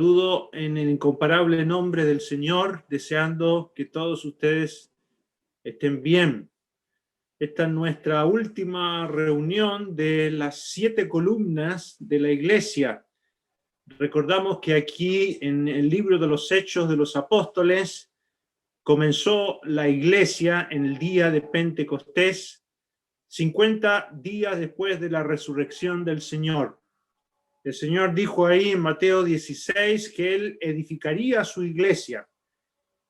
Saludo en el incomparable nombre del Señor, deseando que todos ustedes estén bien. Esta es nuestra última reunión de las 7 columnas de la Iglesia. Recordamos que aquí en el libro de los Hechos de los Apóstoles comenzó la Iglesia en el día de Pentecostés, 50 días después de la resurrección del Señor. El Señor dijo ahí en Mateo 16 que Él edificaría su iglesia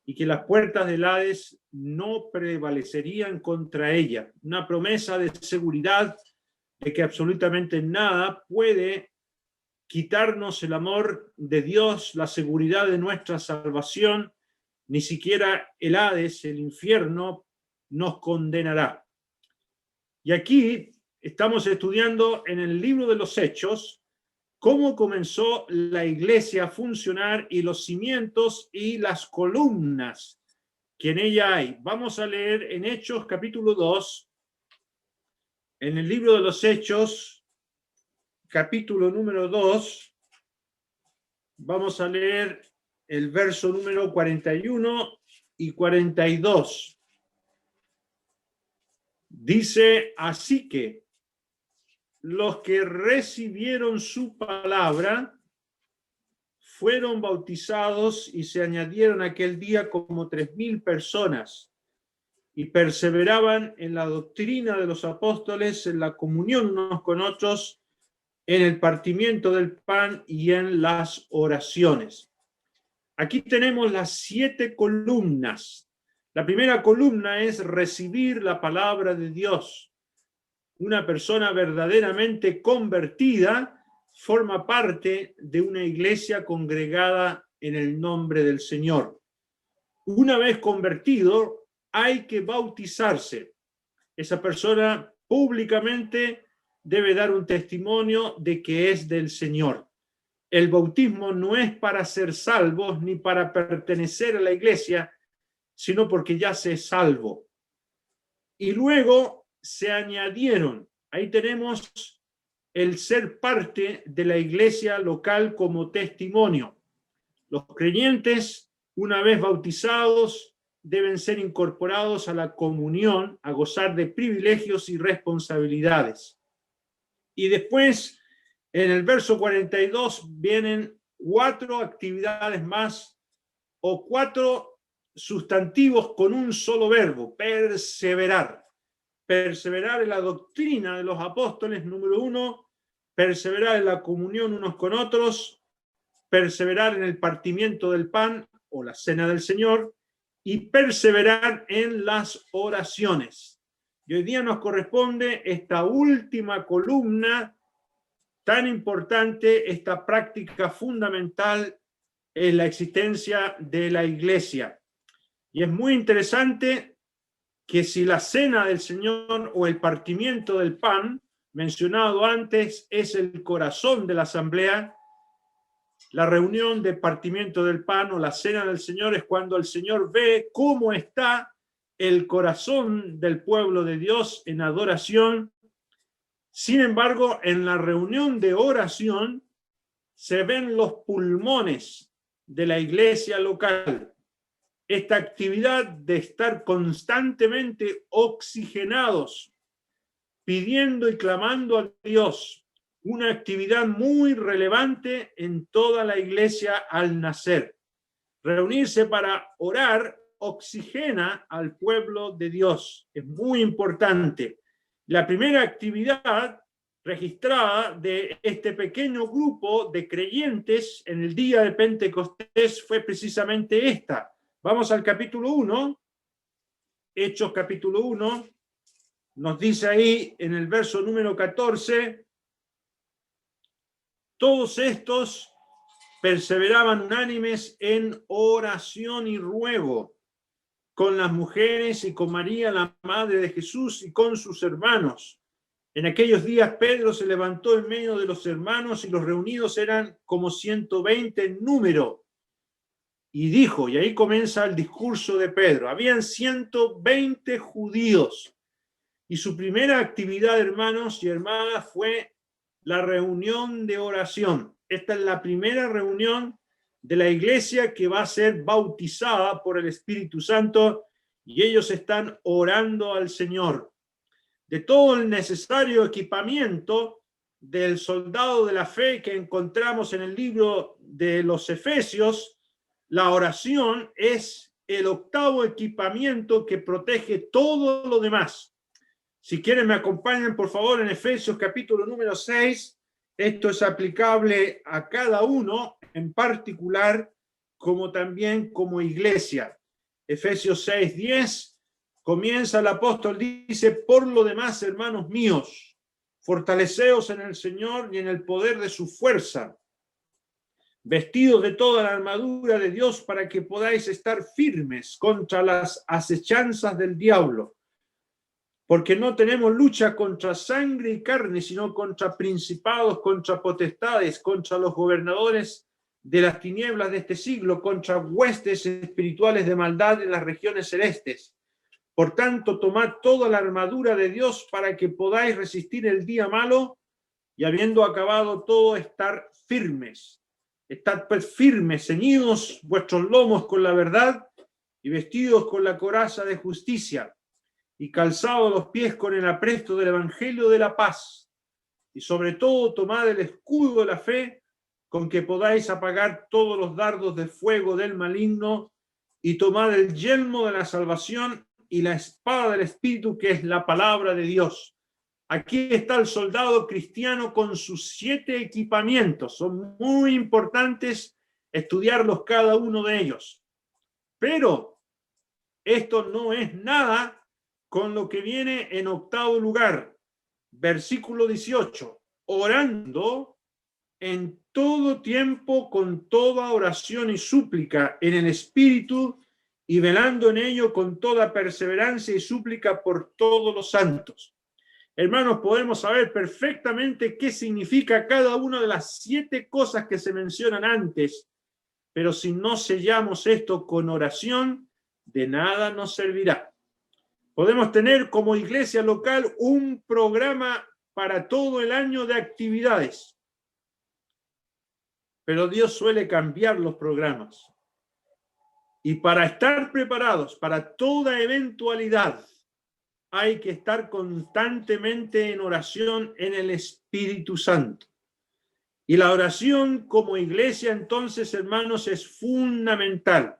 y que las puertas del Hades no prevalecerían contra ella. Una promesa de seguridad de que absolutamente nada puede quitarnos el amor de Dios, la seguridad de nuestra salvación, ni siquiera el Hades, el infierno, nos condenará. Y aquí estamos estudiando en el libro de los Hechos cómo comenzó la iglesia a funcionar y los cimientos y las columnas que en ella hay. Vamos a leer en Hechos capítulo 2, en el libro de los Hechos, capítulo número 2, vamos a leer el verso número 41 y 42. Dice, así que los que recibieron su palabra fueron bautizados y se añadieron aquel día como 3,000 personas y perseveraban en la doctrina de los apóstoles, en la comunión unos con otros, en el partimiento del pan y en las oraciones. Aquí tenemos las 7 columnas. La primera columna es recibir la palabra de Dios. Una persona verdaderamente convertida forma parte de una iglesia congregada en el nombre del Señor. Una vez convertido, hay que bautizarse. Esa persona públicamente debe dar un testimonio de que es del Señor. El bautismo no es para ser salvos ni para pertenecer a la iglesia, sino porque ya se es salvo. Y luego se añadieron, ahí tenemos el ser parte de la iglesia local como testimonio. Los creyentes, una vez bautizados, deben ser incorporados a la comunión, a gozar de privilegios y responsabilidades. Y después, en el verso 42, vienen 4 actividades más o 4 sustantivos con un solo verbo, perseverar. Perseverar en la doctrina de los apóstoles, número 1, perseverar en la comunión unos con otros, perseverar en el partimiento del pan o la cena del Señor y perseverar en las oraciones. Y hoy día nos corresponde esta última columna tan importante, esta práctica fundamental en la existencia de la iglesia. Y es muy interesante que si la cena del Señor o el partimiento del pan, mencionado antes, es el corazón de la asamblea, la reunión de partimiento del pan o la cena del Señor es cuando el Señor ve cómo está el corazón del pueblo de Dios en adoración. Sin embargo, en la reunión de oración se ven los pulmones de la iglesia local. Esta actividad de estar constantemente oxigenados, pidiendo y clamando a Dios, una actividad muy relevante en toda la iglesia al nacer. Reunirse para orar oxigena al pueblo de Dios. Es muy importante. La primera actividad registrada de este pequeño grupo de creyentes en el día de Pentecostés fue precisamente esta. Vamos al capítulo 1, Hechos capítulo 1, nos dice ahí en el verso número 14, todos estos perseveraban unánimes en oración y ruego, con las mujeres y con María, la madre de Jesús, y con sus hermanos. En aquellos días Pedro se levantó en medio de los hermanos y los reunidos eran como 120 en número. Y dijo, y ahí comienza el discurso de Pedro, habían 120 judíos. Y su primera actividad, hermanos y hermanas, fue la reunión de oración. Esta es la primera reunión de la iglesia que va a ser bautizada por el Espíritu Santo, y ellos están orando al Señor. De todo el necesario equipamiento del soldado de la fe que encontramos en el libro de los Efesios, la oración es el octavo equipamiento que protege todo lo demás. Si quieren, me acompañan, por favor, en Efesios capítulo número 6. Esto es aplicable a cada uno en particular, como también como iglesia. Efesios 6:10, comienza el apóstol, dice: por lo demás, hermanos míos, fortaleceos en el Señor y en el poder de su fuerza, vestidos de toda la armadura de Dios para que podáis estar firmes contra las acechanzas del diablo. Porque no tenemos lucha contra sangre y carne, sino contra principados, contra potestades, contra los gobernadores de las tinieblas de este siglo, contra huestes espirituales de maldad en las regiones celestes. Por tanto, tomad toda la armadura de Dios para que podáis resistir el día malo, y habiendo acabado todo, estar firmes. Estad pues firmes, ceñidos vuestros lomos con la verdad y vestidos con la coraza de justicia, y calzados los pies con el apresto del evangelio de la paz. Y sobre todo tomad el escudo de la fe, con que podáis apagar todos los dardos de fuego del maligno, y tomad el yelmo de la salvación y la espada del Espíritu, que es la palabra de Dios. Aquí está el soldado cristiano con sus 7 equipamientos. Son muy importantes estudiarlos cada uno de ellos. Pero esto no es nada con lo que viene en octavo lugar. Versículo 18. Orando en todo tiempo con toda oración y súplica en el Espíritu, y velando en ello con toda perseverancia y súplica por todos los santos. Hermanos, podemos saber perfectamente qué significa cada una de las 7 cosas que se mencionan antes, pero si no sellamos esto con oración, de nada nos servirá. Podemos tener como iglesia local un programa para todo el año de actividades, pero Dios suele cambiar los programas. Y para estar preparados para toda eventualidad, hay que estar constantemente en oración en el Espíritu Santo. Y la oración como iglesia, entonces, hermanos, es fundamental.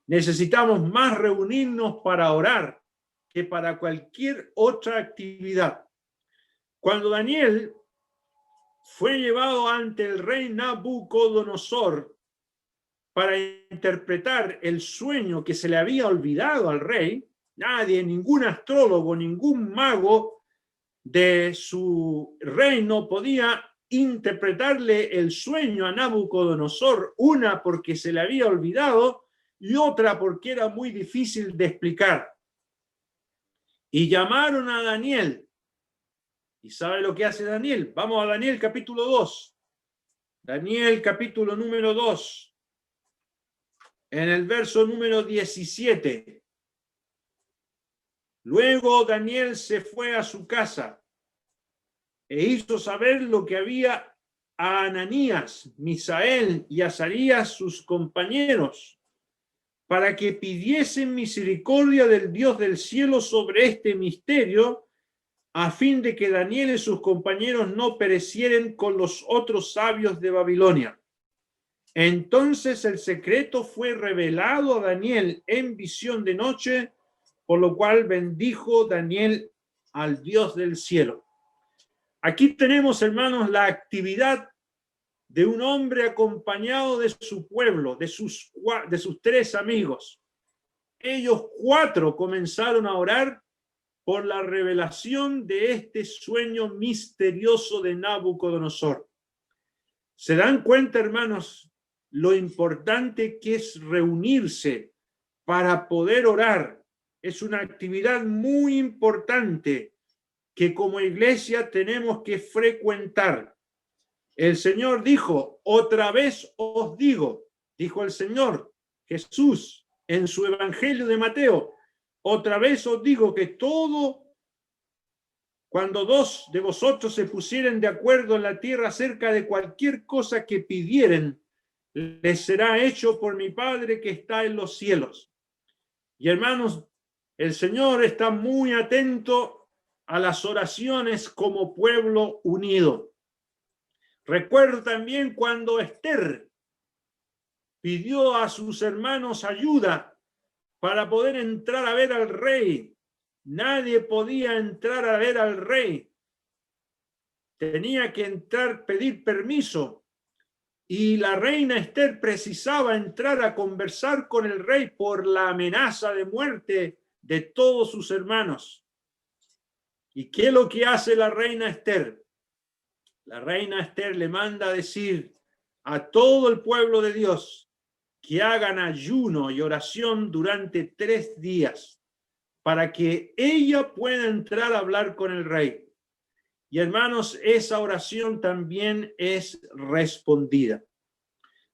Necesitamos más reunirnos para orar que para cualquier otra actividad. Cuando Daniel fue llevado ante el rey Nabucodonosor para interpretar el sueño que se le había olvidado al rey, nadie, ningún astrólogo, ningún mago de su reino podía interpretarle el sueño a Nabucodonosor, una porque se le había olvidado y otra porque era muy difícil de explicar. Y llamaron a Daniel. ¿Y sabe lo que hace Daniel? Vamos a Daniel capítulo 2. Daniel capítulo número 2. En el verso número 17. Luego Daniel se fue a su casa e hizo saber lo que había a Ananías, Misael y Azarías, sus compañeros, para que pidiesen misericordia del Dios del cielo sobre este misterio, a fin de que Daniel y sus compañeros no perecieren con los otros sabios de Babilonia. Entonces el secreto fue revelado a Daniel en visión de noche, por lo cual bendijo Daniel al Dios del cielo. Aquí tenemos, hermanos, la actividad de un hombre acompañado de su pueblo, de sus 3 amigos. Ellos 4 comenzaron a orar por la revelación de este sueño misterioso de Nabucodonosor. ¿Se dan cuenta, hermanos, lo importante que es reunirse para poder orar? Es una actividad muy importante que como iglesia tenemos que frecuentar. El Señor dijo: otra vez os digo, dijo el Señor Jesús en su Evangelio de Mateo, otra vez os digo que cuando 2 de vosotros se pusieren de acuerdo en la tierra acerca de cualquier cosa que pidieren, les será hecho por mi Padre que está en los cielos. Y hermanos, el Señor está muy atento a las oraciones como pueblo unido. Recuerdo también cuando Esther pidió a sus hermanos ayuda para poder entrar a ver al rey. Nadie podía entrar a ver al rey. Tenía que entrar, pedir permiso. Y la reina Esther precisaba entrar a conversar con el rey por la amenaza de muerte de todos sus hermanos. ¿Y qué es lo que hace la reina Esther? La reina Esther le manda a decir a todo el pueblo de Dios que hagan ayuno y oración durante 3 días para que ella pueda entrar a hablar con el rey. Y hermanos, esa oración también es respondida.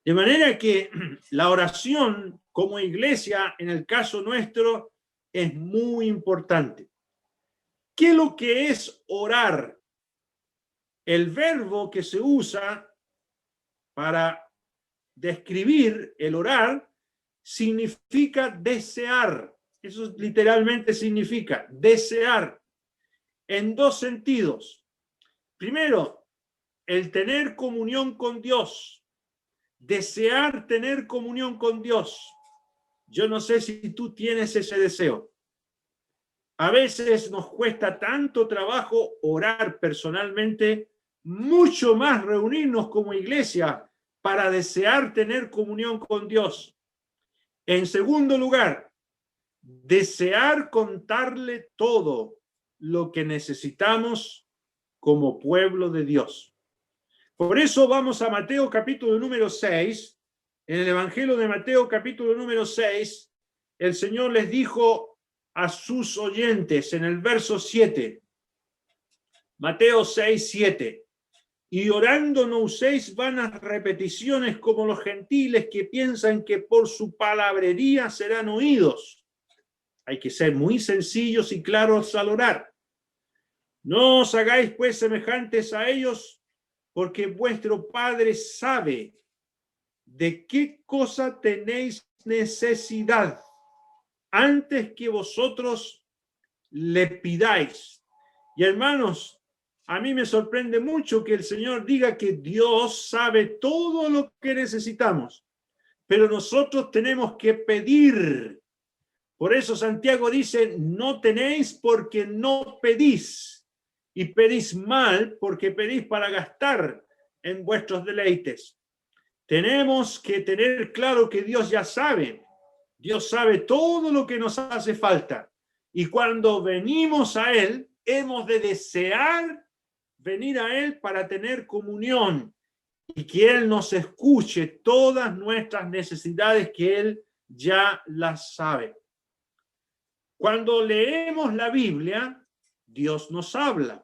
De manera que la oración como iglesia, en el caso nuestro, es muy importante. ¿Qué es lo que es orar? El verbo que se usa para describir el orar significa desear. Eso literalmente significa desear en 2 sentidos. Primero, el tener comunión con Dios. Desear tener comunión con Dios. Yo no sé si tú tienes ese deseo. A veces nos cuesta tanto trabajo orar personalmente, mucho más reunirnos como iglesia para desear tener comunión con Dios. En segundo lugar, desear contarle todo lo que necesitamos como pueblo de Dios. Por eso vamos a Mateo capítulo número 6. En el Evangelio de Mateo capítulo número 6, el Señor les dijo a sus oyentes en el verso 7, Mateo 6, 7, y orando no uséis vanas repeticiones como los gentiles que piensan que por su palabrería serán oídos. Hay que ser muy sencillos y claros al orar. No os hagáis pues semejantes a ellos, porque vuestro Padre sabe de qué cosa tenéis necesidad antes que vosotros le pidáis. Y hermanos, a mí me sorprende mucho que el Señor diga que Dios sabe todo lo que necesitamos, pero nosotros tenemos que pedir. Por eso Santiago dice, no tenéis porque no pedís, y pedís mal porque pedís para gastar en vuestros deleites. Tenemos que tener claro que Dios ya sabe. Dios sabe todo lo que nos hace falta. Y cuando venimos a Él, hemos de desear venir a Él para tener comunión y que Él nos escuche todas nuestras necesidades que Él ya las sabe. Cuando leemos la Biblia, Dios nos habla.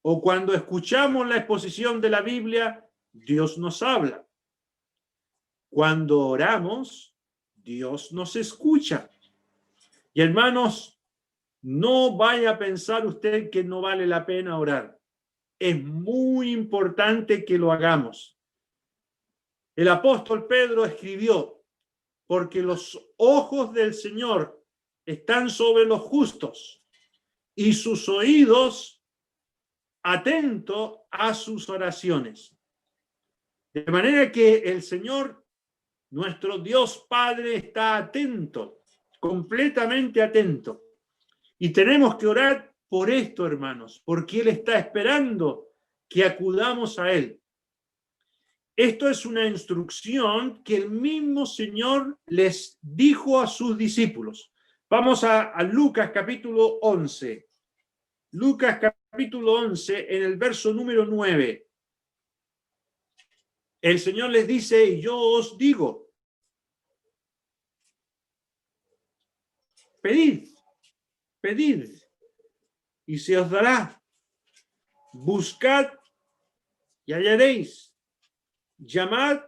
O cuando escuchamos la exposición de la Biblia, Dios nos habla. Cuando oramos, Dios nos escucha. Y hermanos, no vaya a pensar usted que no vale la pena orar. Es muy importante que lo hagamos. El apóstol Pedro escribió, porque los ojos del Señor están sobre los justos y sus oídos atentos a sus oraciones. De manera que el Señor, nuestro Dios Padre, está atento, completamente atento. Y tenemos que orar por esto, hermanos, porque Él está esperando que acudamos a Él. Esto es una instrucción que el mismo Señor les dijo a sus discípulos. Vamos a Lucas capítulo 11. Lucas capítulo 11, en el verso número 9. El Señor les dice, y yo os digo, pedid, pedid, y se os dará. Buscad y hallaréis. Llamad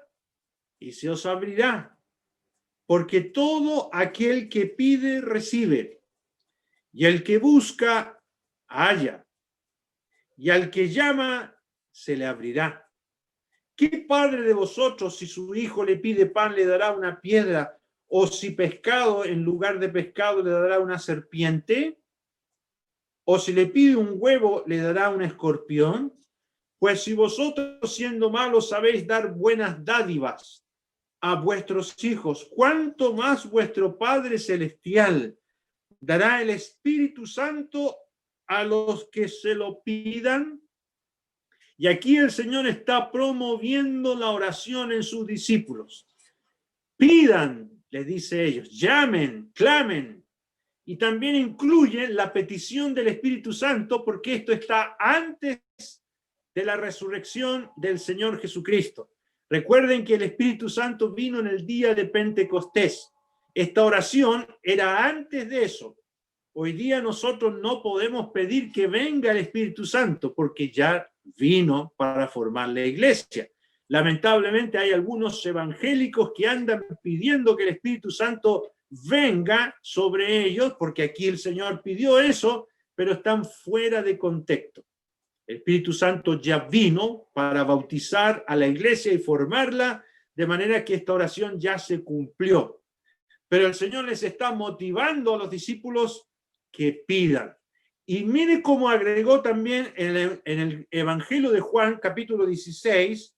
y se os abrirá. Porque todo aquel que pide, recibe. Y el que busca, halla. Y al que llama, se le abrirá. ¿Qué padre de vosotros, si su hijo le pide pan, le dará una piedra? ¿O si pescado, en lugar de pescado, le dará una serpiente? ¿O si le pide un huevo, le dará un escorpión? Pues si vosotros, siendo malos, sabéis dar buenas dádivas a vuestros hijos, ¿cuánto más vuestro Padre Celestial dará el Espíritu Santo a los que se lo pidan? Y aquí el Señor está promoviendo la oración en sus discípulos. Pidan, les dice ellos, llamen, clamen. Y también incluye la petición del Espíritu Santo, porque esto está antes de la resurrección del Señor Jesucristo. Recuerden que el Espíritu Santo vino en el día de Pentecostés. Esta oración era antes de eso. Hoy día nosotros no podemos pedir que venga el Espíritu Santo porque ya vino para formar la iglesia. Lamentablemente hay algunos evangélicos que andan pidiendo que el Espíritu Santo venga sobre ellos, porque aquí el Señor pidió eso, pero están fuera de contexto. El Espíritu Santo ya vino para bautizar a la iglesia y formarla, de manera que esta oración ya se cumplió. Pero el Señor les está motivando a los discípulos que pidan. Y mire cómo agregó también en el Evangelio de Juan, capítulo 16,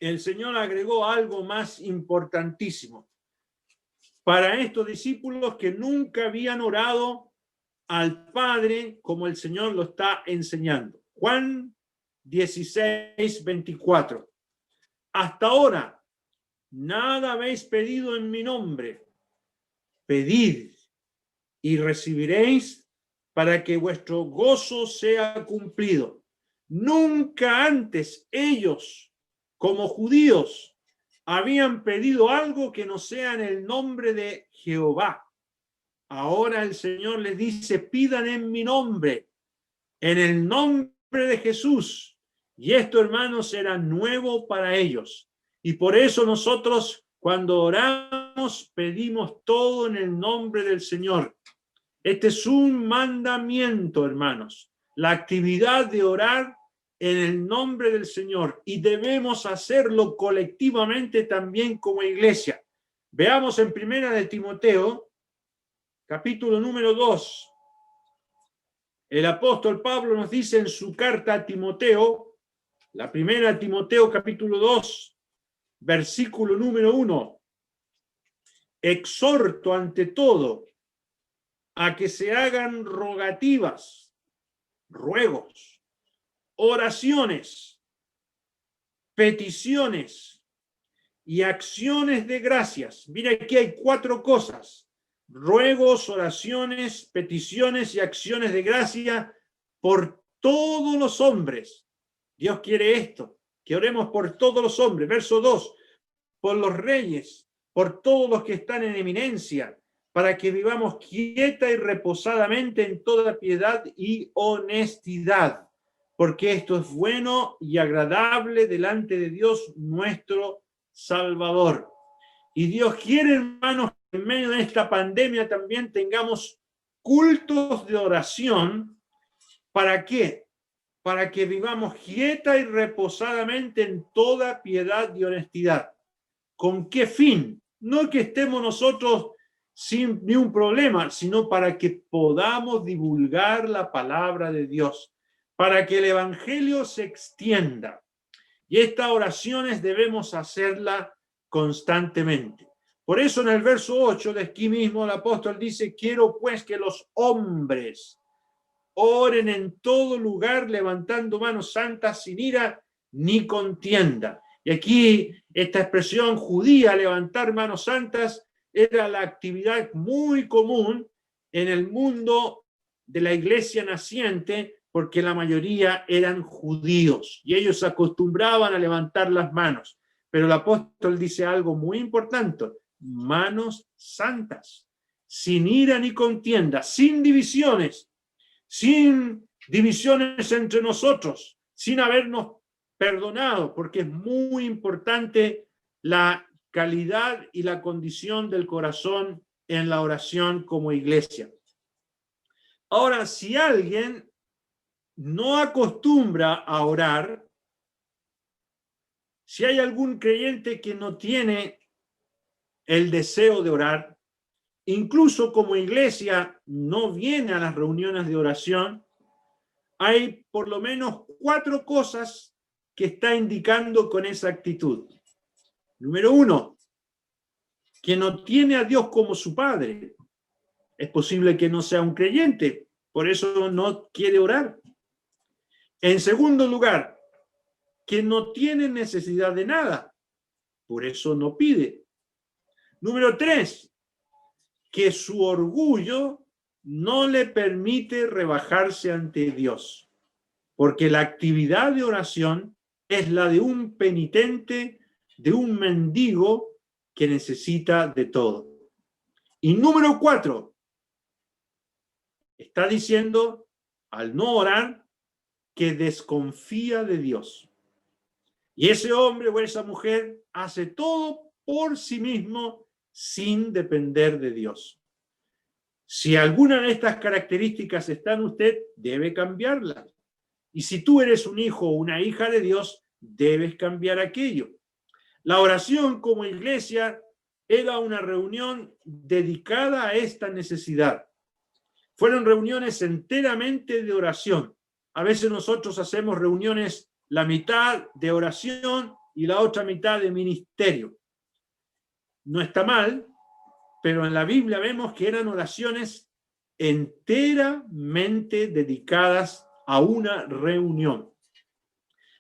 el Señor agregó algo más importantísimo para estos discípulos que nunca habían orado al Padre como el Señor lo está enseñando. Juan 16, 24. Hasta ahora, nada habéis pedido en mi nombre. Pedid y recibiréis para que vuestro gozo sea cumplido. Nunca antes ellos, como judíos, habían pedido algo que no sea en el nombre de Jehová. Ahora el Señor les dice, pidan en mi nombre, en el nombre de Jesús. Y esto, hermanos, era nuevo para ellos. Y por eso nosotros, cuando oramos, pedimos todo en el nombre del Señor. Este es un mandamiento, hermanos, la actividad de orar en el nombre del Señor, y debemos hacerlo colectivamente también como iglesia. Veamos en Primera de Timoteo, capítulo número 2. El apóstol Pablo nos dice en su carta a Timoteo, la primera de Timoteo, capítulo 2, versículo número 1. Exhorto ante todo a que se hagan rogativas, ruegos, oraciones, peticiones y acciones de gracias. Mira, aquí hay 4 cosas: ruegos, oraciones, peticiones y acciones de gracia por todos los hombres. Dios quiere esto, que oremos por todos los hombres. Verso 2, por los reyes, por todos los que están en eminencia, para que vivamos quieta y reposadamente en toda piedad y honestidad, porque esto es bueno y agradable delante de Dios nuestro Salvador. Y Dios quiere, hermanos, que en medio de esta pandemia también tengamos cultos de oración. ¿Para qué? Para que vivamos quieta y reposadamente en toda piedad y honestidad. ¿Con qué fin? No que estemos nosotros sin ni un problema, sino para que podamos divulgar la palabra de Dios, para que el evangelio se extienda. Y estas oraciones debemos hacerlas constantemente. Por eso en el verso 8 de aquí mismo el apóstol dice, quiero pues que los hombres oren en todo lugar levantando manos santas sin ira ni contienda. Y aquí esta expresión judía, levantar manos santas, era la actividad muy común en el mundo de la iglesia naciente, porque la mayoría eran judíos y ellos se acostumbraban a levantar las manos. Pero el apóstol dice algo muy importante: manos santas, sin ira ni contienda, sin divisiones entre nosotros, sin habernos perdonado, porque es muy importante la calidad y la condición del corazón en la oración como iglesia. Ahora, si alguien no acostumbra a orar, Si hay algún creyente que no tiene el deseo de orar, incluso como iglesia no viene a las reuniones de oración, hay por lo menos 4 cosas que está indicando con esa actitud. Número 1, que no tiene a Dios como su Padre. Es posible que no sea un creyente, por eso no quiere orar. En segundo lugar, que no tiene necesidad de nada, por eso no pide. Número 3, que su orgullo no le permite rebajarse ante Dios, porque la actividad de oración es la de un penitente, de un mendigo que necesita de todo. Y número 4, está diciendo, al no orar, que desconfía de Dios. Y ese hombre o esa mujer hace todo por sí mismo sin depender de Dios. Si alguna de estas características está en usted, debe cambiarlas. Y si tú eres un hijo o una hija de Dios, debes cambiar aquello. La oración como iglesia era una reunión dedicada a esta necesidad. Fueron reuniones enteramente de oración. A veces nosotros hacemos reuniones, la mitad de oración y la otra mitad de ministerio. No está mal, pero en la Biblia vemos que eran oraciones enteramente dedicadas a una reunión.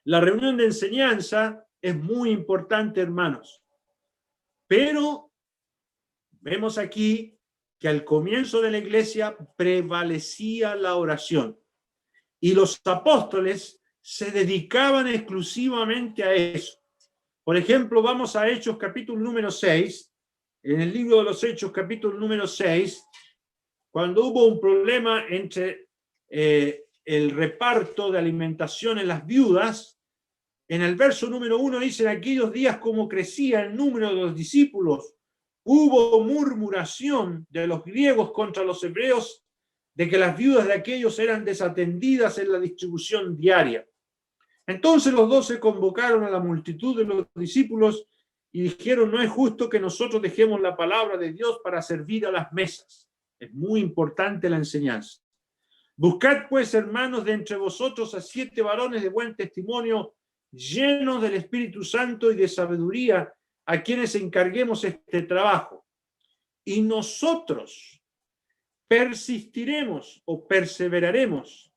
La reunión de enseñanza es muy importante, hermanos, pero vemos aquí que al comienzo de la iglesia prevalecía la oración y los apóstoles se dedicaban exclusivamente a eso. Por ejemplo, vamos a Hechos capítulo número 6, en el libro de los Hechos capítulo número 6, cuando hubo un problema entre el reparto de alimentación en las viudas, en el verso número 1 dice, en aquellos días como crecía el número de los discípulos, hubo murmuración de los griegos contra los hebreos de que las viudas de aquellos eran desatendidas en la distribución diaria. Entonces los 12 convocaron a la multitud de los discípulos y dijeron, no es justo que nosotros dejemos la palabra de Dios para servir a las mesas. Es muy importante la enseñanza. Buscad pues, hermanos, de entre vosotros a 7 varones de buen testimonio, llenos del Espíritu Santo y de sabiduría, a quienes encarguemos este trabajo. Y nosotros persistiremos o perseveraremos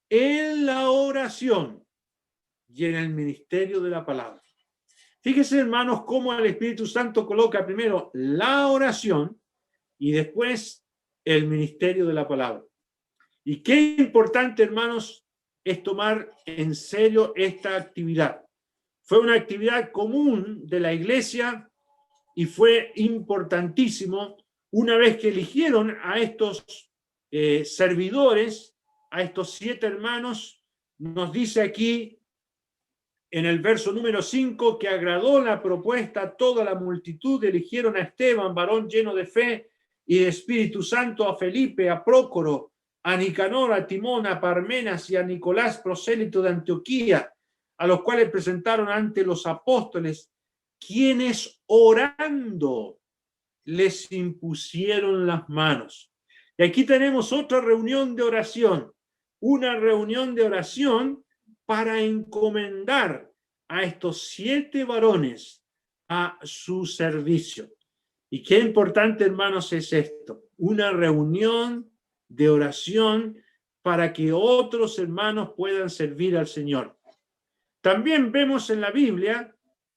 en la oración y en el ministerio de la palabra. Fíjense, hermanos, cómo el Espíritu Santo coloca primero la oración y después el ministerio de la palabra. Y qué importante, hermanos, es tomar en serio esta actividad. Fue una actividad común de la iglesia y fue importantísimo una vez que eligieron a estos servidores, a estos 7 hermanos. Nos dice aquí en el verso número 5 que agradó la propuesta a toda la multitud, eligieron a Esteban, varón lleno de fe y de Espíritu Santo, a Felipe, a Prócoro, a Nicanor, a Timón, a Parmenas y a Nicolás, prosélito de Antioquía, a los cuales presentaron ante los apóstoles, quienes orando les impusieron las manos. Y aquí tenemos otra reunión de oración, una reunión de oración para encomendar a estos 7 varones a su servicio. Y qué importante, hermanos, es esto, una reunión de oración para que otros hermanos puedan servir al Señor. También vemos en la Biblia,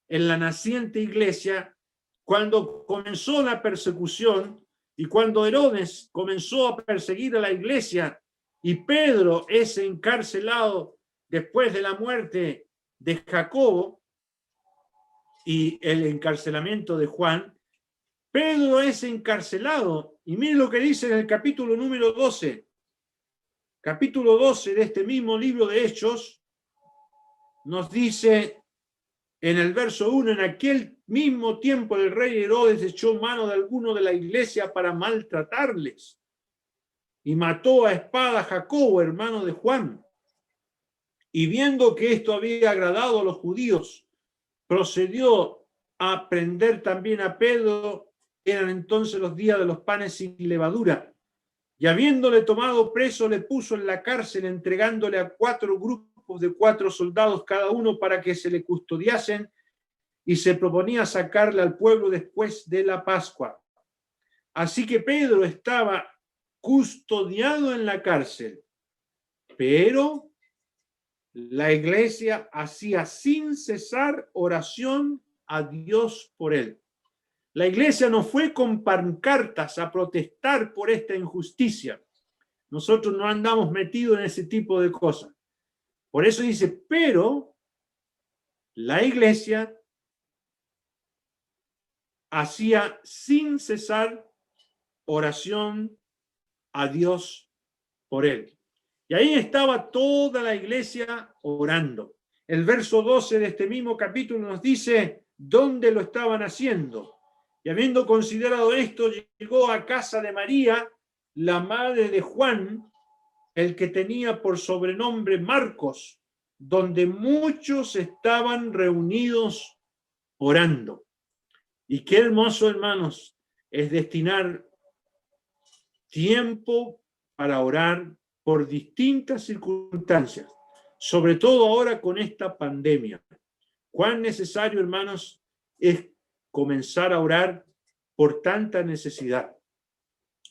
en la naciente iglesia, cuando comenzó la persecución y cuando Herodes comenzó a perseguir a la iglesia y Pedro es encarcelado después de la muerte de Jacobo y el encarcelamiento de Juan, Pedro es encarcelado. Y miren lo que dice en el capítulo número 12. Capítulo 12 de este mismo libro de Hechos, nos dice en el verso 1, en aquel mismo tiempo el rey Herodes echó mano de alguno de la iglesia para maltratarles y mató a espada a Jacobo, hermano de Juan. Y viendo que esto había agradado a los judíos, procedió a prender también a Pedro. Eran entonces los días de los panes sin levadura. Y habiéndole tomado preso, le puso en la cárcel, entregándole a 4 grupos de 4 soldados cada uno para que se le custodiasen, y se proponía sacarle al pueblo después de la Pascua. Así que Pedro estaba custodiado en la cárcel, pero la iglesia hacía sin cesar oración a Dios por él. La iglesia no fue con pancartas a protestar por esta injusticia. Nosotros no andamos metidos en ese tipo de cosas. Por eso dice, pero la iglesia hacía sin cesar oración a Dios por él. Y ahí estaba toda la iglesia orando. El verso 12 de este mismo capítulo nos dice dónde lo estaban haciendo. Y habiendo considerado esto, llegó a casa de María, la madre de Juan, el que tenía por sobrenombre Marcos, donde muchos estaban reunidos orando. Y qué hermoso, hermanos, es destinar tiempo para orar por distintas circunstancias, sobre todo ahora con esta pandemia. Cuán necesario, hermanos, es comenzar a orar por tanta necesidad.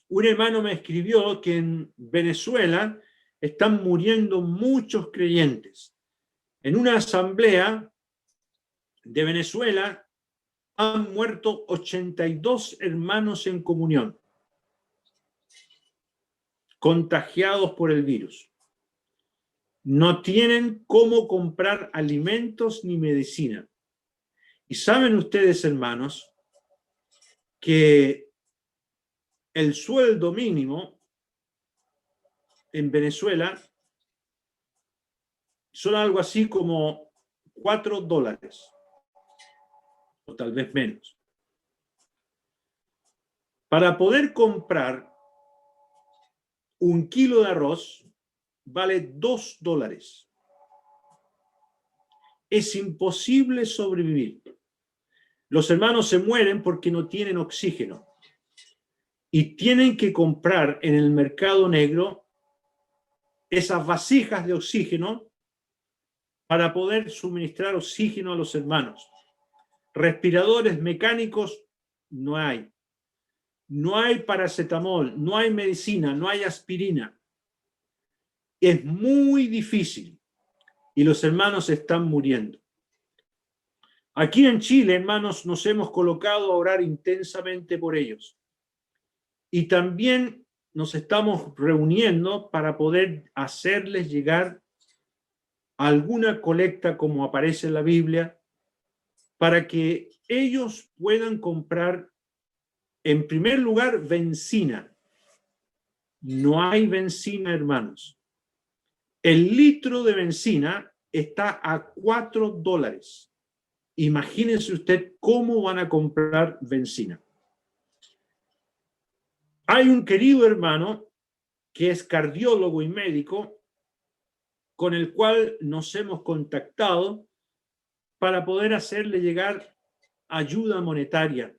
Un hermano me escribió que en Venezuela están muriendo muchos creyentes. En una asamblea de Venezuela han muerto 82 hermanos en comunión, contagiados por el virus. No tienen cómo comprar alimentos ni medicina. Y saben ustedes, hermanos, que el sueldo mínimo en Venezuela son algo así como $4, o tal vez menos. Para poder comprar 1 kilo de arroz vale $2. Es imposible sobrevivir. Los hermanos se mueren porque no tienen oxígeno y tienen que comprar en el mercado negro esas vasijas de oxígeno para poder suministrar oxígeno a los hermanos. Respiradores mecánicos no hay. No hay paracetamol, no hay medicina, no hay aspirina. Es muy difícil y los hermanos están muriendo. Aquí en Chile, hermanos, nos hemos colocado a orar intensamente por ellos. Y también nos estamos reuniendo para poder hacerles llegar alguna colecta, como aparece en la Biblia, para que ellos puedan comprar, en primer lugar, benzina. No hay benzina, hermanos. El litro de benzina está a $4. Imagínense usted cómo van a comprar benzina. Hay un querido hermano que es cardiólogo y médico con el cual nos hemos contactado para poder hacerle llegar ayuda monetaria.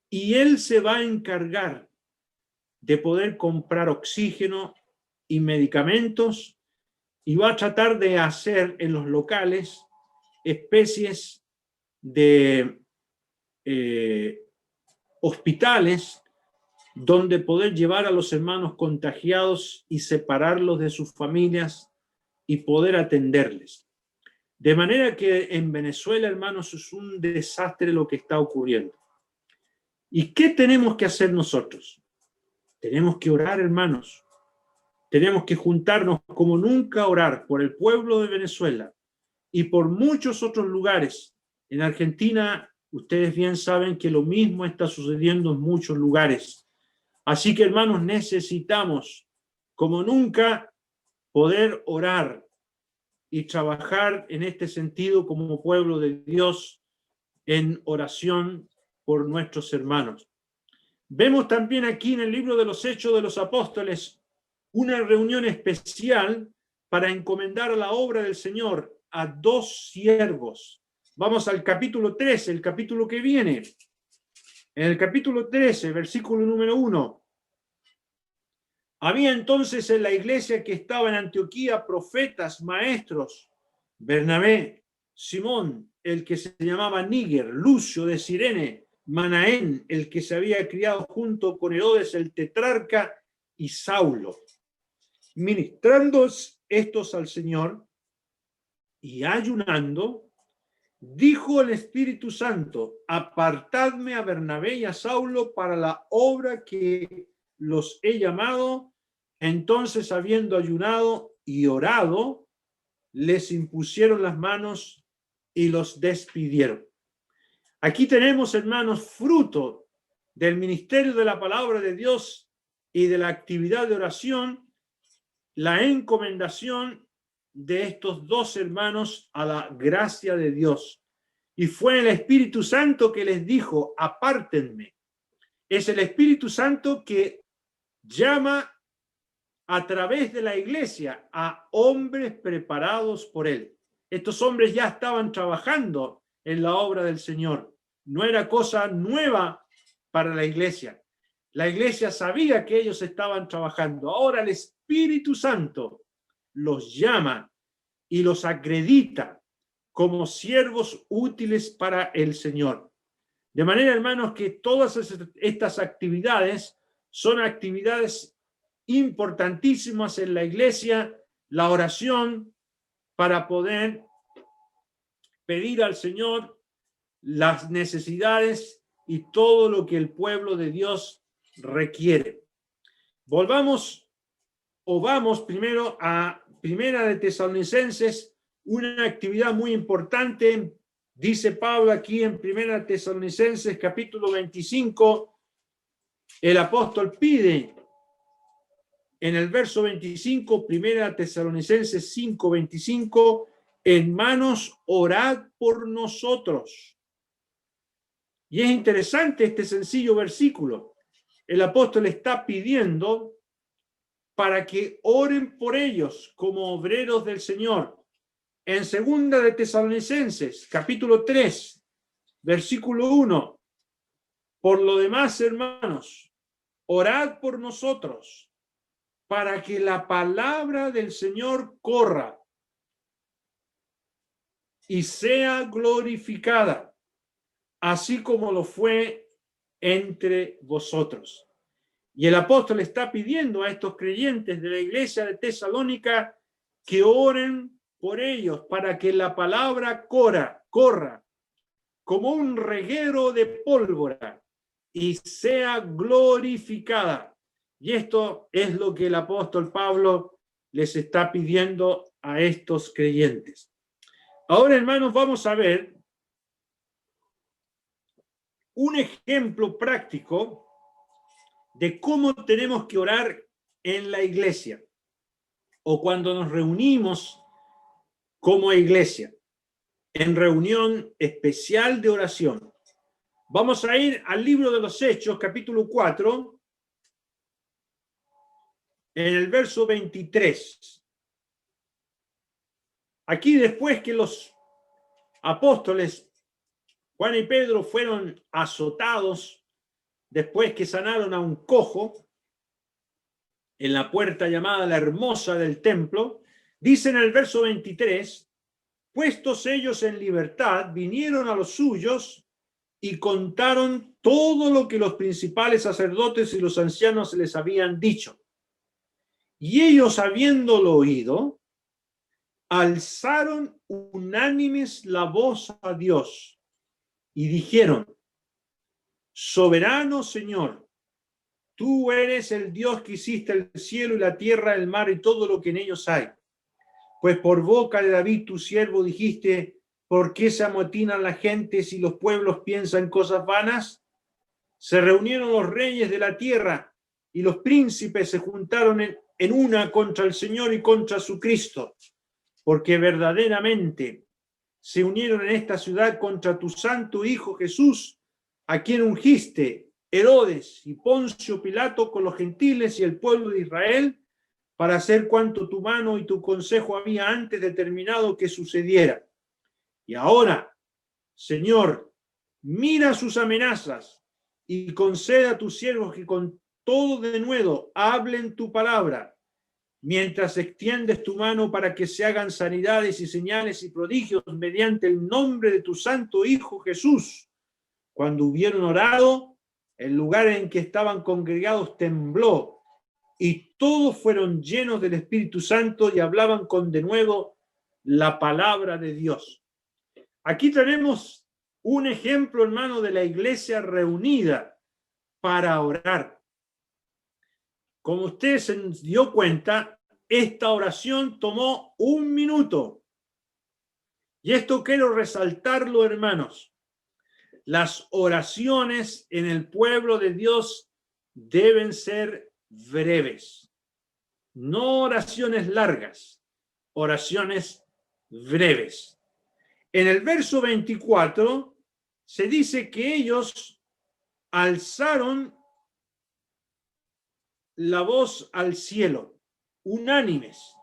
Y él se va a encargar de poder comprar oxígeno y medicamentos y va a tratar de hacer en los locales especies de hospitales donde poder llevar a los hermanos contagiados y separarlos de sus familias y poder atenderles. De manera que en Venezuela, hermanos, es un desastre lo que está ocurriendo. ¿Y qué tenemos que hacer nosotros? Tenemos que orar, hermanos. Tenemos que juntarnos como nunca a orar por el pueblo de Venezuela y por muchos otros lugares. En Argentina, ustedes bien saben que lo mismo está sucediendo en muchos lugares. Así que, hermanos, necesitamos, como nunca, poder orar y trabajar en este sentido como pueblo de Dios en oración por nuestros hermanos. Vemos también aquí en el libro de los Hechos de los Apóstoles una reunión especial para encomendar a la obra del Señor a 2 siervos Vamos al capítulo 13, el capítulo que viene. En el capítulo 13, versículo número 1. Había entonces en la iglesia que estaba en Antioquía profetas, maestros, Bernabé, Simón, el que se llamaba Níger, Lucio de Cirene, Manaén, el que se había criado junto con Herodes el tetrarca, y Saulo. Ministrando estos al Señor y ayunando, dijo el Espíritu Santo: apartadme a Bernabé y a Saulo para la obra que los he llamado. Entonces, habiendo ayunado y orado, les impusieron las manos y los despidieron. Aquí tenemos, hermanos, fruto del ministerio de la palabra de Dios y de la actividad de oración, la encomendación de estos dos hermanos a la gracia de Dios. Y fue el Espíritu Santo que les dijo: apártenme. Es el Espíritu Santo que llama a través de la iglesia a hombres preparados por él. Estos hombres ya estaban trabajando en la obra del Señor. No era cosa nueva para la iglesia. La iglesia sabía que ellos estaban trabajando. Ahora el Espíritu Santo los llama y los acredita como siervos útiles para el Señor. De manera, hermanos, que todas estas actividades son actividades importantísimas en la iglesia, la oración para poder pedir al Señor las necesidades y todo lo que el pueblo de Dios requiere. Vamos primero a Primera de Tesalonicenses, una actividad muy importante. Dice Pablo aquí en Primera de Tesalonicenses, capítulo 25, el apóstol pide en el verso 25, Primera Tesalonicenses 5, 25, hermanos, orad por nosotros. Y es interesante este sencillo versículo. El apóstol está pidiendo para que oren por ellos como obreros del Señor. En Segunda de Tesalonicenses, capítulo 3, versículo 1, por lo demás, hermanos, orad por nosotros, para que la palabra del Señor corra y sea glorificada, así como lo fue entre vosotros. Y el apóstol está pidiendo a estos creyentes de la iglesia de Tesalónica que oren por ellos para que la palabra corra como un reguero de pólvora y sea glorificada. Y esto es lo que el apóstol Pablo les está pidiendo a estos creyentes. Ahora, hermanos, vamos a ver un ejemplo práctico de cómo tenemos que orar en la iglesia o cuando nos reunimos como iglesia en reunión especial de oración. Vamos a ir al libro de los Hechos, capítulo 4, en el verso 23. Aquí, después que los apóstoles Juan y Pedro fueron azotados, después que sanaron a un cojo en la puerta llamada la Hermosa del templo, dice en el verso 23, puestos ellos en libertad, vinieron a los suyos y contaron todo lo que los principales sacerdotes y los ancianos les habían dicho. Y ellos, habiéndolo oído, alzaron unánimes la voz a Dios y dijeron: soberano Señor, tú eres el Dios que hiciste el cielo y la tierra, el mar y todo lo que en ellos hay. Pues por boca de David tu siervo dijiste: ¿por qué se amotinan las gentes y los pueblos piensan cosas vanas? Se reunieron los reyes de la tierra y los príncipes se juntaron en una contra el Señor y contra su Cristo, porque verdaderamente se unieron en esta ciudad contra tu santo Hijo Jesús, a quien ungiste Herodes y Poncio Pilato con los gentiles y el pueblo de Israel, para hacer cuanto tu mano y tu consejo había antes determinado que sucediera. Y ahora, Señor, mira sus amenazas y conceda a tus siervos que con todo denuedo hablen tu palabra, mientras extiendes tu mano para que se hagan sanidades y señales y prodigios mediante el nombre de tu santo Hijo Jesús. Cuando hubieron orado, el lugar en que estaban congregados tembló, y todos fueron llenos del Espíritu Santo y hablaban con denuedo la palabra de Dios. Aquí tenemos un ejemplo, hermano, de la iglesia reunida para orar. Como usted se dio cuenta, esta oración tomó 1 minuto. Y esto quiero resaltarlo, hermanos. Las oraciones en el pueblo de Dios deben ser breves. No oraciones largas, oraciones breves. En el verso 24 se dice que ellos alzaron la voz al cielo, unánimes,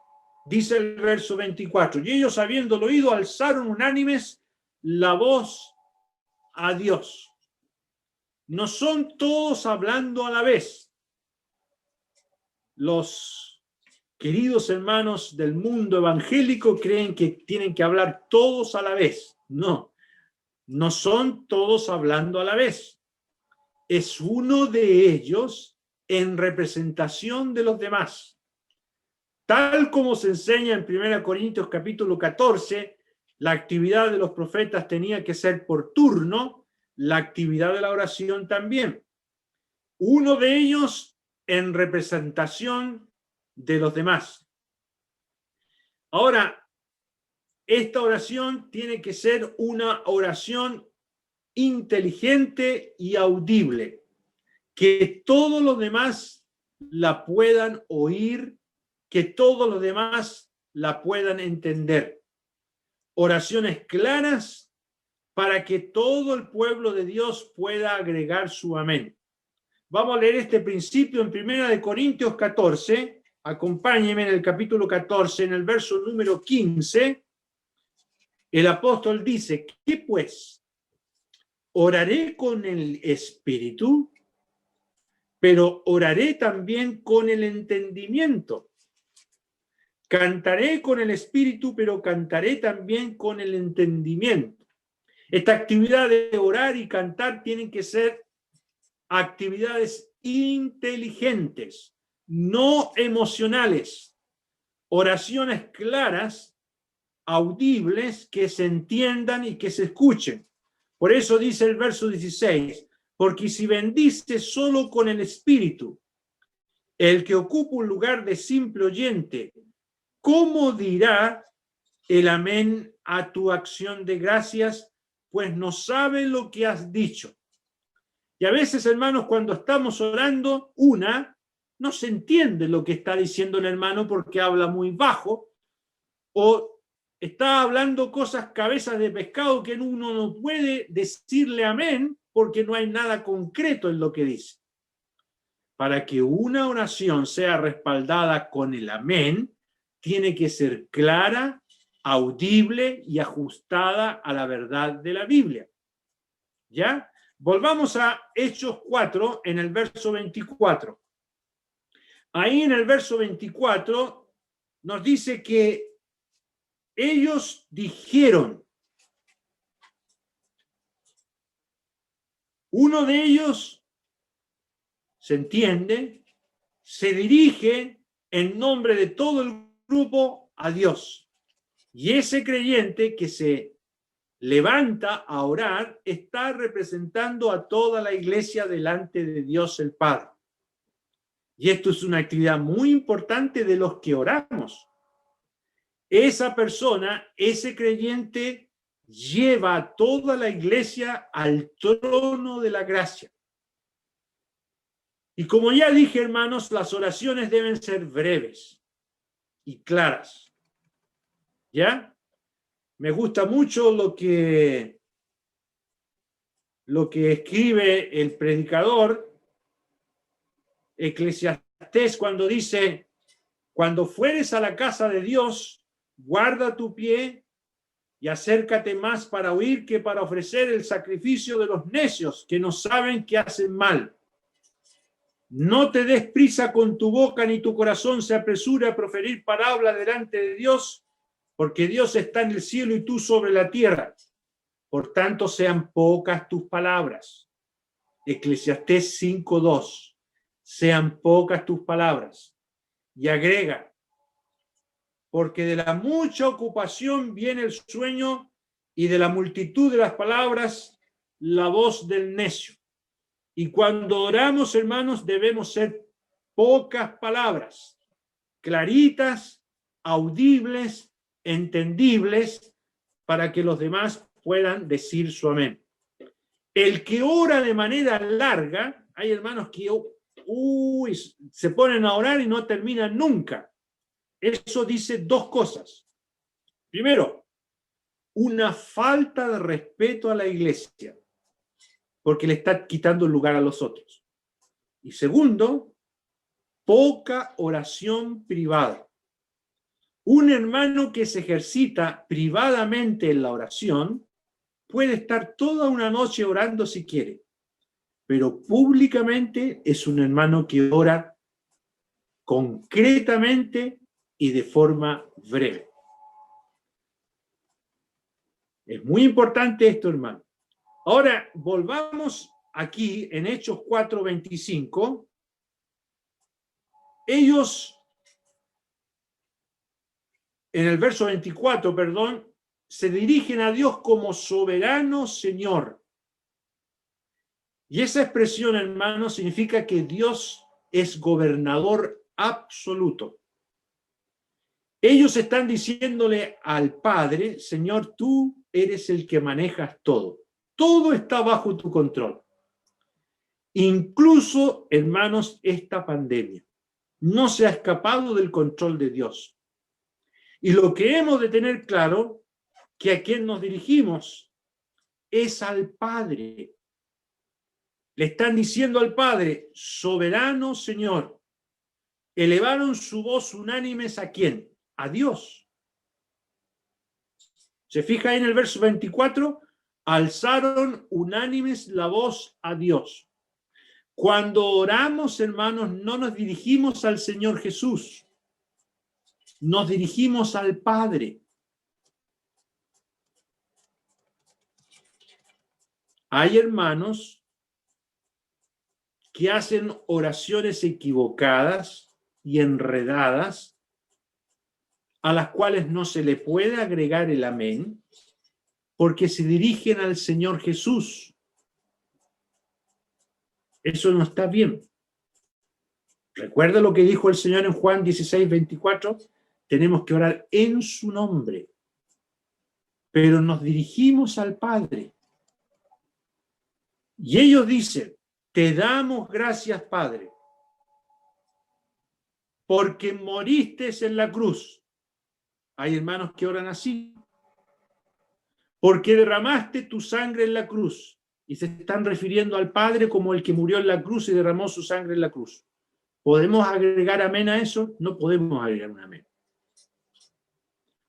dice el verso 24. Y ellos, habiéndolo oído, alzaron unánimes la voz a Dios. No son todos hablando a la vez. Los queridos hermanos del mundo evangélico creen que tienen que hablar todos a la vez. No, no son todos hablando a la vez. Es uno de ellos en representación de los demás. Tal como se enseña en 1 Corintios capítulo 14, la actividad de los profetas tenía que ser por turno, la actividad de la oración también. Uno de ellos en representación de los demás. Ahora, esta oración tiene que ser una oración inteligente y audible, que todos los demás la puedan oír, que todos los demás la puedan entender. Oraciones claras para que todo el pueblo de Dios pueda agregar su amén. Vamos a leer este principio en 1 Corintios 14. Acompáñenme en el capítulo 14, en el verso número 15. El apóstol dice: ¿qué pues? Oraré con el espíritu, pero oraré también con el entendimiento. Cantaré con el espíritu, pero cantaré también con el entendimiento. Esta actividad de orar y cantar tienen que ser actividades inteligentes, no emocionales, oraciones claras, audibles, que se entiendan y que se escuchen. Por eso dice el verso 16, porque si bendice solo con el espíritu, el que ocupa un lugar de simple oyente, ¿cómo dirá el amén a tu acción de gracias? Pues no sabe lo que has dicho. Y a veces, hermanos, cuando estamos orando, no se entiende lo que está diciendo el hermano porque habla muy bajo, o está hablando cosas cabezas de pescado que uno no puede decirle amén porque no hay nada concreto en lo que dice. Para que una oración sea respaldada con el amén, tiene que ser clara, audible y ajustada a la verdad de la Biblia. ¿Ya? Volvamos a Hechos 4 en el verso 24. Ahí en el verso 24 nos dice que ellos dijeron, uno de ellos, se entiende, se dirige en nombre de todo el grupo a Dios. Y ese creyente que se levanta a orar está representando a toda la iglesia delante de Dios el Padre. Y esto es una actividad muy importante de los que oramos. Esa persona, ese creyente, lleva a toda la iglesia al trono de la gracia. Y como ya dije, hermanos, las oraciones deben ser breves y claras. ¿Ya? Me gusta mucho lo que escribe el predicador Eclesiastés cuando dice: cuando fueres a la casa de Dios, guarda tu pie y acércate más para oír que para ofrecer el sacrificio de los necios que no saben que hacen mal. No te des prisa con tu boca ni tu corazón se apresure a proferir palabra delante de Dios, porque Dios está en el cielo y tú sobre la tierra. Por tanto, sean pocas tus palabras. Eclesiastés 5:2. Sean pocas tus palabras. Y agrega, porque de la mucha ocupación viene el sueño y de la multitud de las palabras la voz del necio. Y cuando oramos, hermanos, debemos ser pocas palabras, claritas, audibles, entendibles, para que los demás puedan decir su amén. El que ora de manera larga, hay hermanos que se ponen a orar y no terminan nunca. Eso dice dos cosas. Primero, una falta de respeto a la iglesia, porque le está quitando el lugar a los otros. Y segundo, poca oración privada. Un hermano que se ejercita privadamente en la oración puede estar toda una noche orando si quiere, pero públicamente es un hermano que ora concretamente y de forma breve. Es muy importante esto, hermano. Ahora, volvamos aquí en Hechos 4:25. Ellos, en el verso 24, se dirigen a Dios como soberano Señor. Y esa expresión, hermano, significa que Dios es gobernador absoluto. Ellos están diciéndole al Padre, Señor, tú eres el que manejas todo. Todo está bajo tu control. Incluso, hermanos, esta pandemia no se ha escapado del control de Dios. Y lo que hemos de tener claro, que a quien nos dirigimos es al Padre. Le están diciendo al Padre, soberano Señor. Elevaron su voz unánimes ¿a quién? A Dios. ¿Se fija ahí en el verso 24? Alzaron unánimes la voz a Dios. Cuando oramos, hermanos, no nos dirigimos al Señor Jesús. Nos dirigimos al Padre. Hay hermanos que hacen oraciones equivocadas y enredadas, a las cuales no se le puede agregar el amén, porque se dirigen al Señor Jesús. Eso no está bien. Recuerda lo que dijo el Señor en Juan 16:24. Tenemos que orar en su nombre, pero nos dirigimos al Padre. Y ellos dicen, te damos gracias, Padre, porque moriste en la cruz. Hay hermanos que oran así. Porque derramaste tu sangre en la cruz. Y se están refiriendo al Padre como el que murió en la cruz y derramó su sangre en la cruz. ¿Podemos agregar amén a eso? No podemos agregar un amén.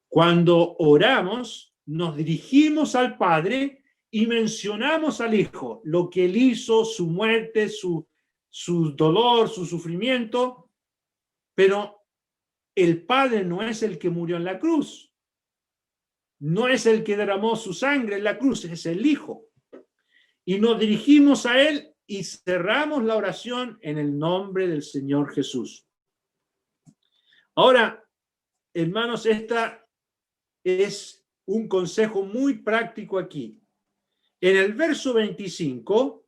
Cuando oramos, nos dirigimos al Padre y mencionamos al Hijo, lo que Él hizo, su muerte, su dolor, su sufrimiento, pero el Padre no es el que murió en la cruz. No es el que derramó su sangre en la cruz, es el Hijo. Y nos dirigimos a Él y cerramos la oración en el nombre del Señor Jesús. Ahora, hermanos, esta es un consejo muy práctico aquí. En el verso 25,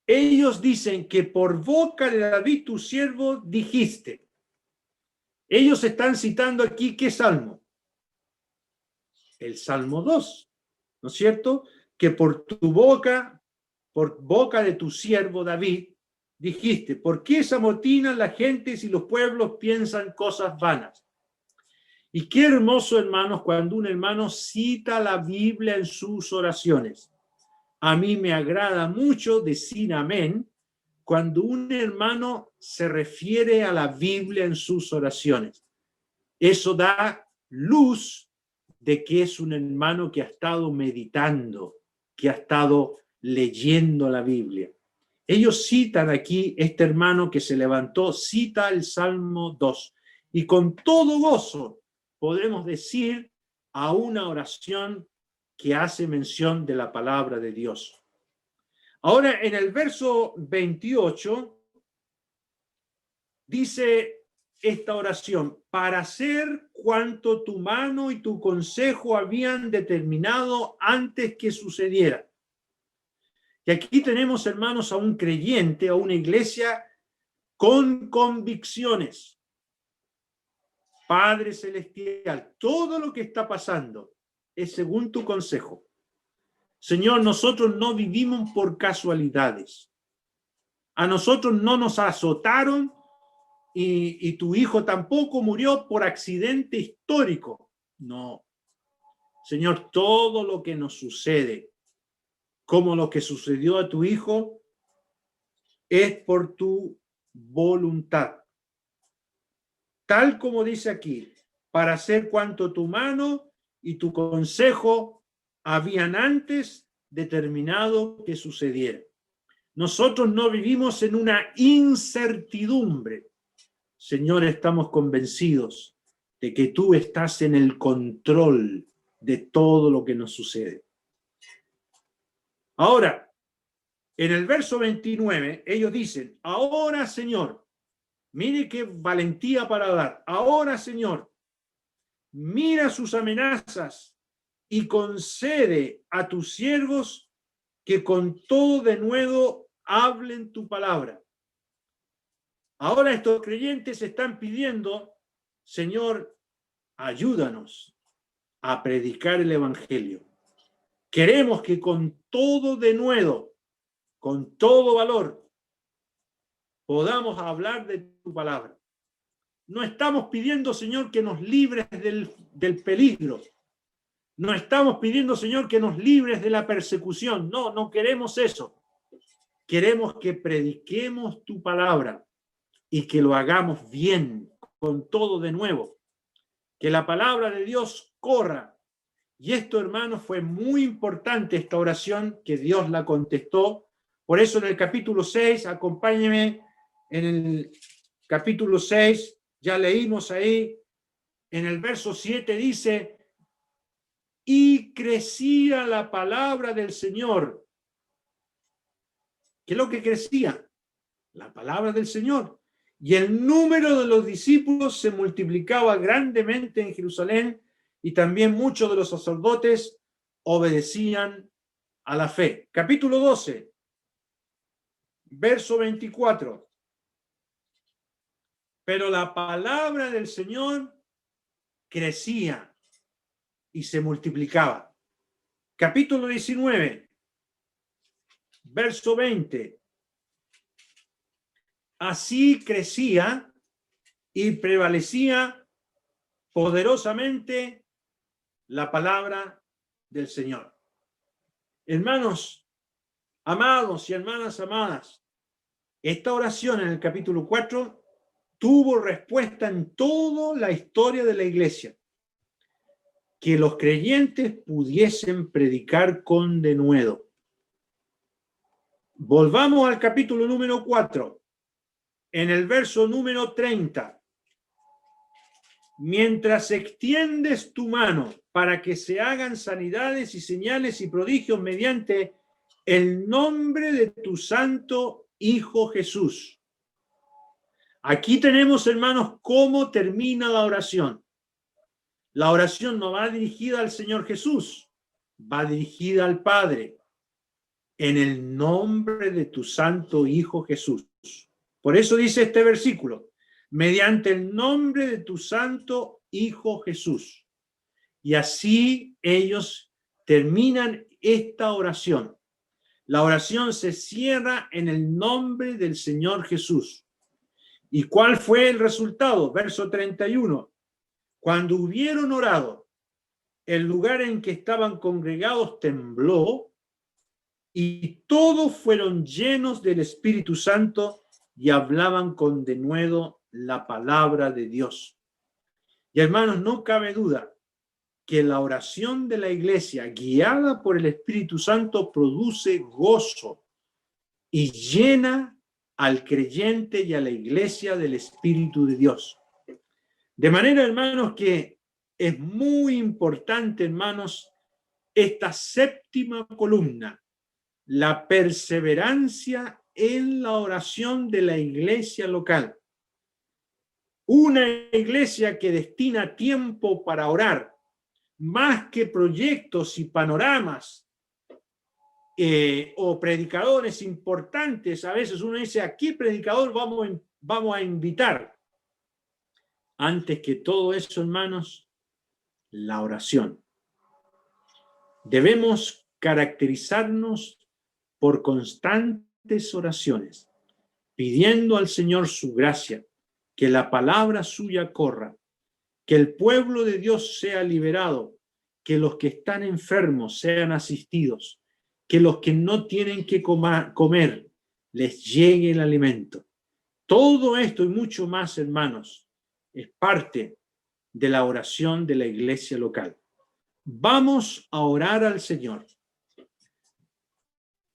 ellos dicen que por boca de David tu siervo dijiste. Ellos están citando aquí, ¿qué salmo? El Salmo 2, ¿no es cierto? Que por boca de tu siervo David, dijiste, ¿por qué se amotinan las gentes y los pueblos piensan cosas vanas? Y qué hermoso, hermanos, cuando un hermano cita la Biblia en sus oraciones. A mí me agrada mucho decir amén cuando un hermano se refiere a la Biblia en sus oraciones. Eso da luz, de que es un hermano que ha estado meditando, que ha estado leyendo la Biblia. Ellos citan aquí, este hermano que se levantó, cita el Salmo 2. Y con todo gozo podemos decir a una oración que hace mención de la palabra de Dios. Ahora, en el verso 28, dice esta oración: para hacer cuanto tu mano y tu consejo habían determinado antes que sucediera. Y aquí tenemos, hermanos, a un creyente, a una iglesia con convicciones. Padre Celestial, todo lo que está pasando es según tu consejo. Señor, nosotros no vivimos por casualidades. A nosotros no nos azotaron y tu hijo tampoco murió por accidente histórico. No. Señor, todo lo que nos sucede, como lo que sucedió a tu hijo, es por tu voluntad. Tal como dice aquí, para hacer cuanto tu mano y tu consejo habían antes determinado que sucediera. Nosotros no vivimos en una incertidumbre. Señor, estamos convencidos de que tú estás en el control de todo lo que nos sucede. Ahora, en el verso 29, ellos dicen: ahora, Señor, mire qué valentía para dar. Ahora, Señor, mira sus amenazas y concede a tus siervos que con todo denuedo hablen tu palabra. Ahora estos creyentes están pidiendo: Señor, ayúdanos a predicar el evangelio. Queremos que con todo denuedo, con todo valor, podamos hablar de tu palabra. No estamos pidiendo, Señor, que nos libres del peligro. No estamos pidiendo, Señor, que nos libres de la persecución. No, no queremos eso. Queremos que prediquemos tu palabra y que lo hagamos bien, con todo de nuevo. Que la palabra de Dios corra. Y esto, hermanos, fue muy importante, esta oración, que Dios la contestó. Por eso en el capítulo 6, acompáñenme en el capítulo 6, ya leímos ahí, en el verso 7 dice: y crecía la palabra del Señor. ¿Qué es lo que crecía? La palabra del Señor. Y el número de los discípulos se multiplicaba grandemente en Jerusalén, y también muchos de los sacerdotes obedecían a la fe. Capítulo 12, verso 24. Pero la palabra del Señor crecía y se multiplicaba. Capítulo 19, verso 20. Así crecía y prevalecía poderosamente la palabra del Señor. Hermanos amados y hermanas amadas, esta oración en el capítulo 4 tuvo respuesta en toda la historia de la iglesia. Que los creyentes pudiesen predicar con denuedo. Volvamos al capítulo número 4, en el verso número 30. Mientras extiendes tu mano para que se hagan sanidades y señales y prodigios mediante el nombre de tu santo Hijo Jesús. Aquí tenemos, hermanos, cómo termina la oración. La oración no va dirigida al Señor Jesús, va dirigida al Padre. En el nombre de tu santo Hijo Jesús. Por eso dice este versículo: mediante el nombre de tu santo Hijo Jesús. Y así ellos terminan esta oración. La oración se cierra en el nombre del Señor Jesús. ¿Y cuál fue el resultado? Verso 31. Cuando hubieron orado, el lugar en que estaban congregados tembló, y todos fueron llenos del Espíritu Santo y hablaban con denuedo la palabra de Dios. Y hermanos, no cabe duda que la oración de la iglesia, guiada por el Espíritu Santo, produce gozo y llena al creyente y a la iglesia del Espíritu de Dios. De manera, hermanos, que es muy importante, hermanos, esta séptima columna, la perseverancia en la oración de la iglesia local. Una iglesia que destina tiempo para orar, más que proyectos y panoramas o predicadores importantes. A veces uno dice, ¿a qué predicador vamos a invitar? Antes que todo eso, hermanos, la oración. Debemos caracterizarnos por constantes oraciones, pidiendo al Señor su gracia, que la palabra suya corra, que el pueblo de Dios sea liberado, que los que están enfermos sean asistidos, que los que no tienen que comer les llegue el alimento. Todo esto y mucho más, hermanos, es parte de la oración de la iglesia local. Vamos a orar al Señor.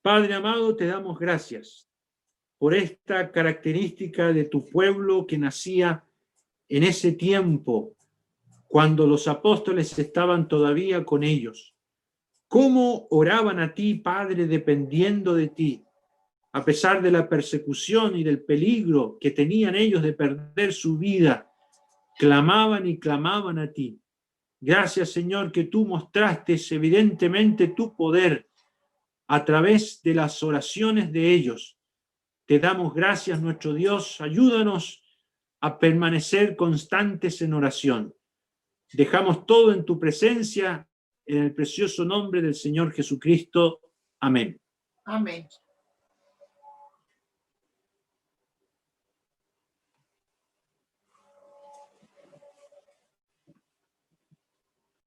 Padre amado, te damos gracias por esta característica de tu pueblo que nacía en ese tiempo, cuando los apóstoles estaban todavía con ellos. Cómo oraban a ti, Padre, dependiendo de ti, a pesar de la persecución y del peligro que tenían ellos de perder su vida, clamaban y clamaban a ti. Gracias, Señor, que tú mostraste evidentemente tu poder a través de las oraciones de ellos. Te damos gracias, nuestro Dios. Ayúdanos a permanecer constantes en oración. Dejamos todo en tu presencia, en el precioso nombre del Señor Jesucristo. Amén. Amén.